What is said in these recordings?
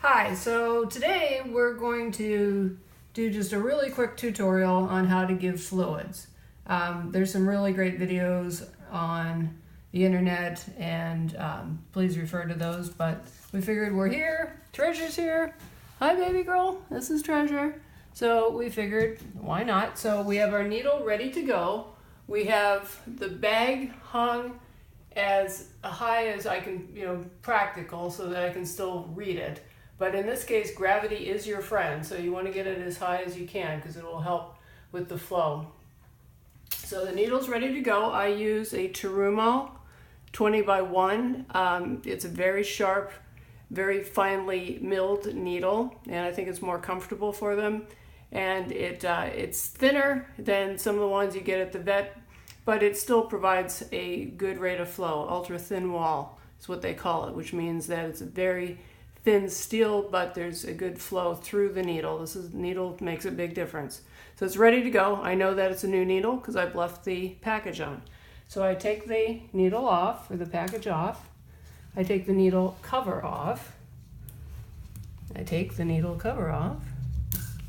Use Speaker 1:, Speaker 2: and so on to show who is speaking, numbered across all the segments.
Speaker 1: Hi, so today we're going to do just a really quick tutorial on how to give fluids. There's some really great videos on the internet and please refer to those, but we figured we're here, Treasure's here. Hi baby girl, this is Treasure. So we figured why not? So we have our needle ready to go. We have the bag hung as high as I can, practical so that I can still read it. But in this case, gravity is your friend, so you want to get it as high as you can because it will help with the flow. So the needle's ready to go. I use a Terumo 20 by 1. It's a very sharp, very finely milled needle, and I think it's more comfortable for them. And it's thinner than some of the ones you get at the vet, but it still provides a good rate of flow. Ultra thin wall is what they call it, which means that it's a very thin steel, but there's a good flow through the needle. Needle makes a big difference. So it's ready to go. I know that it's a new needle because I've left the package on. So I take the needle off, or the package off. I take the needle cover off. I take the needle cover off.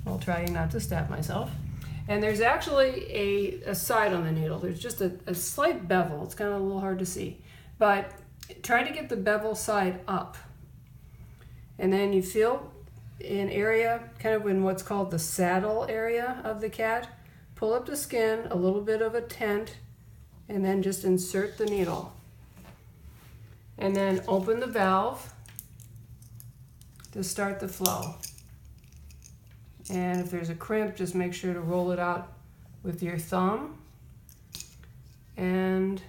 Speaker 1: I'll try not to stab myself. And there's actually a side on the needle. There's just a slight bevel. It's kind of a little hard to see. But try to get the bevel side up. And then you feel an area, kind of in what's called the saddle area of the cat. Pull up the skin, a little bit of a tent, and then just insert the needle. And then open the valve to start the flow. And if there's a crimp, just make sure to roll it out with your thumb. And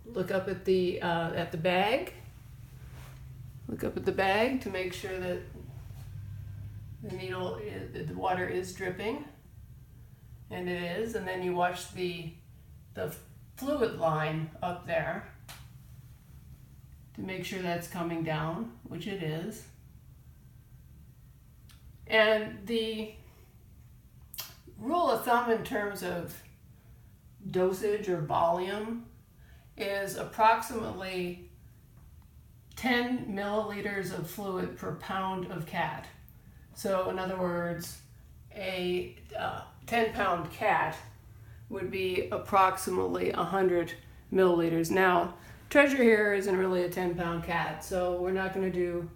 Speaker 1: look up at the bag. Look up at the bag to make sure that the water is dripping, and it is. And then you watch the fluid line up there to make sure that's coming down, which it is. And the rule of thumb in terms of dosage or volume is approximately 10 milliliters of fluid per pound of cat. So in other words, a 10-pound cat would be approximately 100 milliliters. Now, Treasure here isn't really a 10-pound cat, so we're not going to do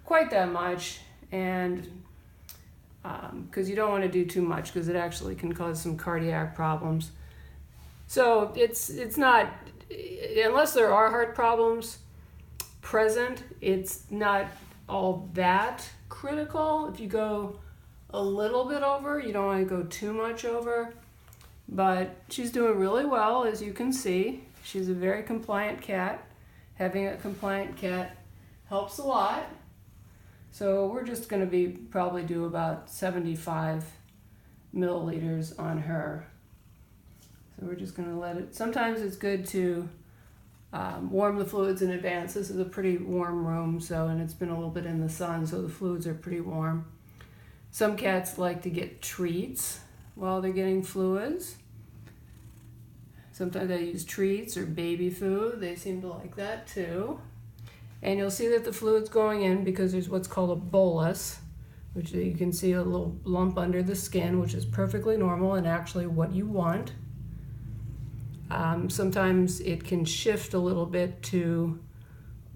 Speaker 1: quite that much, and because you don't want to do too much because it actually can cause some cardiac problems. So it's not, unless there are heart problems present, it's not all that critical. If you go a little bit over, you don't want to go too much over, but she's doing really well, as you can see. She's a very compliant cat. Having a compliant cat helps a lot. So we're just going to probably do about 75 milliliters on her. So we're just going to let it, sometimes it's good to warm the fluids in advance. This is a pretty warm room, and it's been a little bit in the sun, so the fluids are pretty warm. Some cats like to get treats while they're getting fluids. Sometimes I use treats or baby food. They seem to like that too. And you'll see that the fluid's going in because there's what's called a bolus, which you can see a little lump under the skin, which is perfectly normal and actually what you want. Sometimes it can shift a little bit to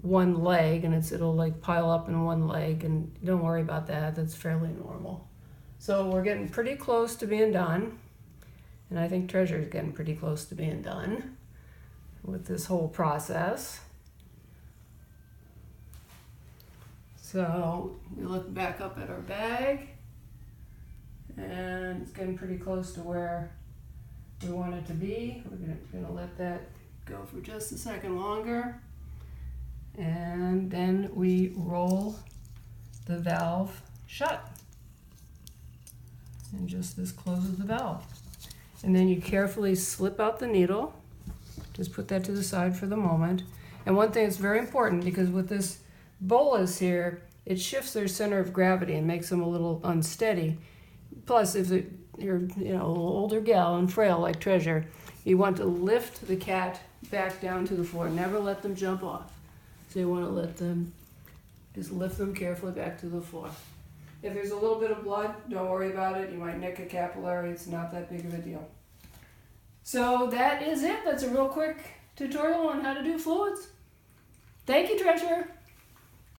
Speaker 1: one leg, and it'll like pile up in one leg, and don't worry about that. That's fairly normal. So we're getting pretty close to being done, and I think Treasure's getting pretty close to being done with this whole process. So we look back up at our bag, and it's getting pretty close to where we want it to be. We're gonna let that go for just a second longer, and then we roll the valve shut, and just this closes the valve. And then you carefully slip out the needle. Just put that to the side for the moment. And one thing that's very important, because with this bolus here, it shifts their center of gravity and makes them a little unsteady. Plus, if you're a little older gal and frail like Treasure, you want to lift the cat back down to the floor. Never let them jump off. So you want to let them Just lift them carefully back to the floor. If there's a little bit of blood, don't worry about it. You might nick a capillary. It's not that big of a deal. So that is it. That's a real quick tutorial on how to do fluids. Thank you, Treasurer.